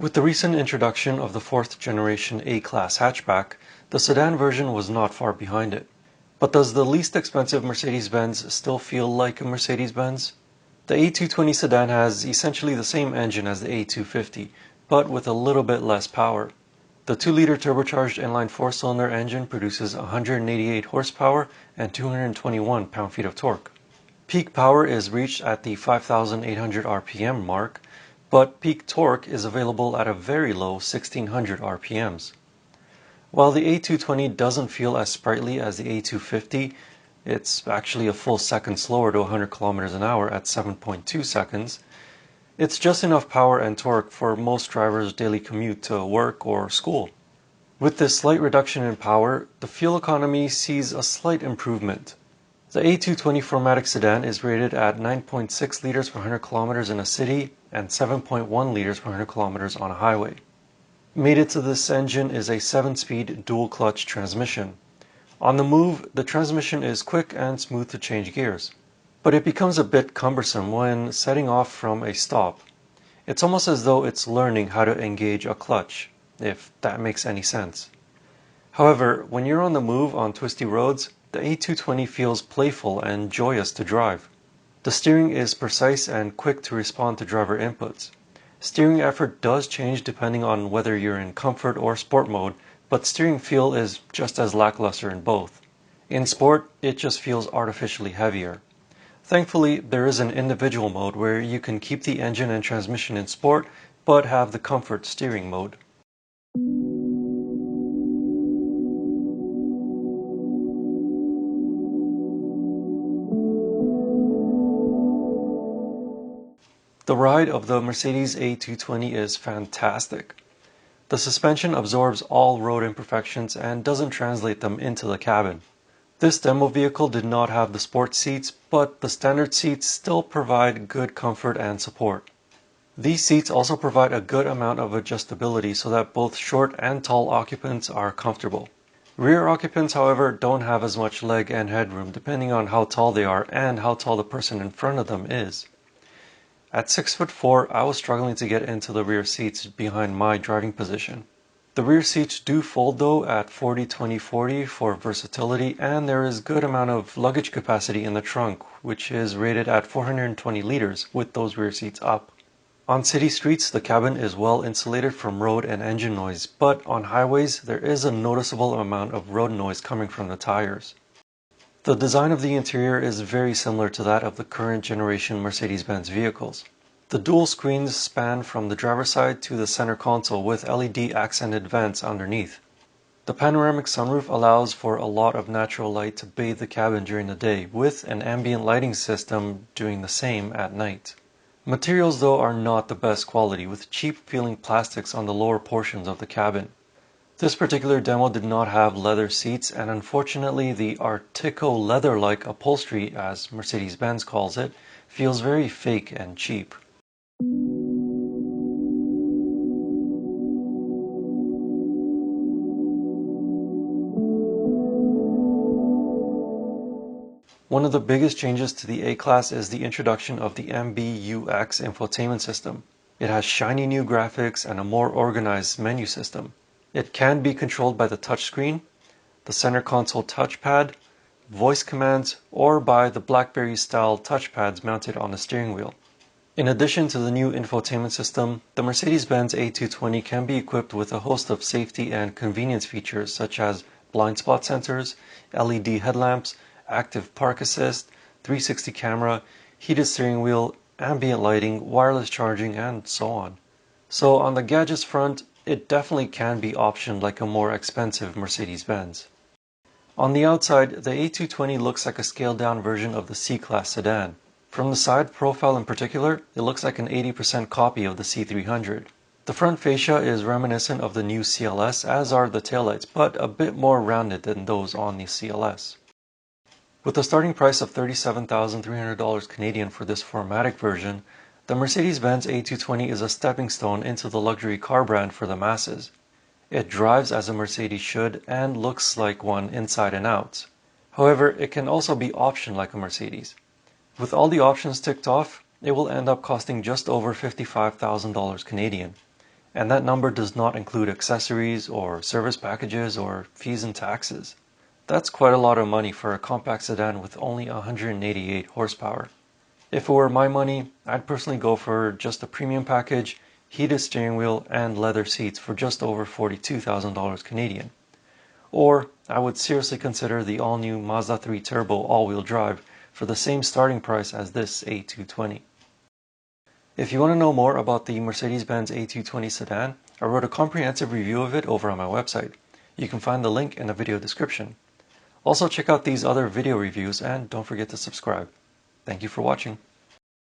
With the recent introduction of the 4th generation A-Class hatchback, the sedan version was not far behind it. But does the least expensive Mercedes-Benz still feel like a Mercedes-Benz? The A220 sedan has essentially the same engine as the A250, but with a little bit less power. The 2-liter turbocharged inline 4-cylinder engine produces 188 horsepower and 221 pound-feet of torque. Peak power is reached at the 5,800 RPM mark, but peak torque is available at a very low 1,600 RPMs. While the A220 doesn't feel as sprightly as the A250, it's actually a full second slower to 100 km an hour at 7.2 seconds. It's just enough power and torque for most drivers' daily commute to work or school. With this slight reduction in power, the fuel economy sees a slight improvement. The A220 4MATIC sedan is rated at 9.6 liters per 100 kilometers in a city and 7.1 liters per 100 kilometers on a highway. Mated to this engine is a 7-speed dual-clutch transmission. On the move, the transmission is quick and smooth to change gears, but it becomes a bit cumbersome when setting off from a stop. It's almost as though it's learning how to engage a clutch, if that makes any sense. However, when you're on the move on twisty roads, the A220 feels playful and joyous to drive. The steering is precise and quick to respond to driver inputs. Steering effort does change depending on whether you're in comfort or sport mode, but steering feel is just as lackluster in both. In sport, it just feels artificially heavier. Thankfully, there is an individual mode where you can keep the engine and transmission in sport, but have the comfort steering mode. The ride of the Mercedes A220 is fantastic. The suspension absorbs all road imperfections and doesn't translate them into the cabin. This demo vehicle did not have the sport seats, but the standard seats still provide good comfort and support. These seats also provide a good amount of adjustability so that both short and tall occupants are comfortable. Rear occupants, however, don't have as much leg and headroom depending on how tall they are and how tall the person in front of them is. At 6'4", I was struggling to get into the rear seats behind my driving position. The rear seats do fold though at 40-20-40 for versatility, and there is good amount of luggage capacity in the trunk, which is rated at 420 liters with those rear seats up. On city streets, the cabin is well insulated from road and engine noise, but on highways there is a noticeable amount of road noise coming from the tires. The design of the interior is very similar to that of the current generation Mercedes-Benz vehicles. The dual screens span from the driver's side to the center console with LED accented vents underneath. The panoramic sunroof allows for a lot of natural light to bathe the cabin during the day, with an ambient lighting system doing the same at night. Materials though are not the best quality, with cheap feeling plastics on the lower portions of the cabin. This particular demo did not have leather seats, and unfortunately the Artico leather-like upholstery, as Mercedes-Benz calls it, feels very fake and cheap. One of the biggest changes to the A-Class is the introduction of the MBUX infotainment system. It has shiny new graphics and a more organized menu system. It can be controlled by the touchscreen, the center console touchpad, voice commands, or by the BlackBerry-style touchpads mounted on the steering wheel. In addition to the new infotainment system, the Mercedes-Benz A220 can be equipped with a host of safety and convenience features such as blind spot sensors, LED headlamps, active park assist, 360 camera, heated steering wheel, ambient lighting, wireless charging, and so on. So on the gadgets front, it definitely can be optioned like a more expensive Mercedes-Benz. On the outside, the A220 looks like a scaled-down version of the C-Class sedan. From the side profile in particular, it looks like an 80% copy of the C300. The front fascia is reminiscent of the new CLS, as are the taillights, but a bit more rounded than those on the CLS. With a starting price of $37,300 Canadian for this 4MATIC version, the Mercedes-Benz A220 is a stepping stone into the luxury car brand for the masses. It drives as a Mercedes should and looks like one inside and out. However, it can also be optioned like a Mercedes. With all the options ticked off, it will end up costing just over $55,000 Canadian. And that number does not include accessories or service packages or fees and taxes. That's quite a lot of money for a compact sedan with only 188 horsepower. If it were my money, I'd personally go for just a premium package, heated steering wheel, and leather seats for just over $42,000 Canadian. Or I would seriously consider the all-new Mazda 3 Turbo all-wheel drive for the same starting price as this A220. If you want to know more about the Mercedes-Benz A220 sedan, I wrote a comprehensive review of it over on my website. You can find the link in the video description. Also check out these other video reviews and don't forget to subscribe. Thank you for watching.